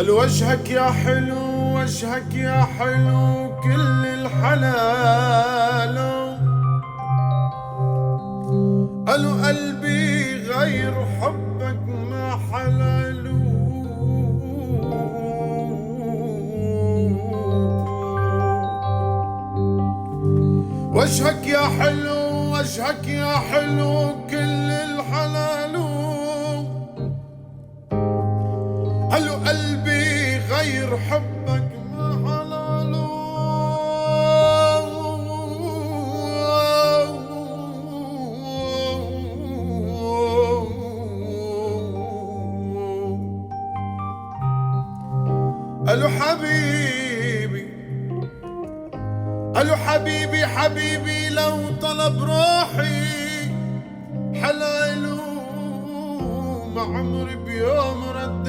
وجهك يا حلو، وجهك يا حلو كل الحلال. قالوا قلبي غير حبك ما حلال. وجهك يا حلو، وجهك يا حلو كل الحلال. قالوا قلبي غير حبك ما حلال. قالوا حبيبي، قالوا حبيبي حبيبي لو طلب روحي حلاله ما عمري بيوم رد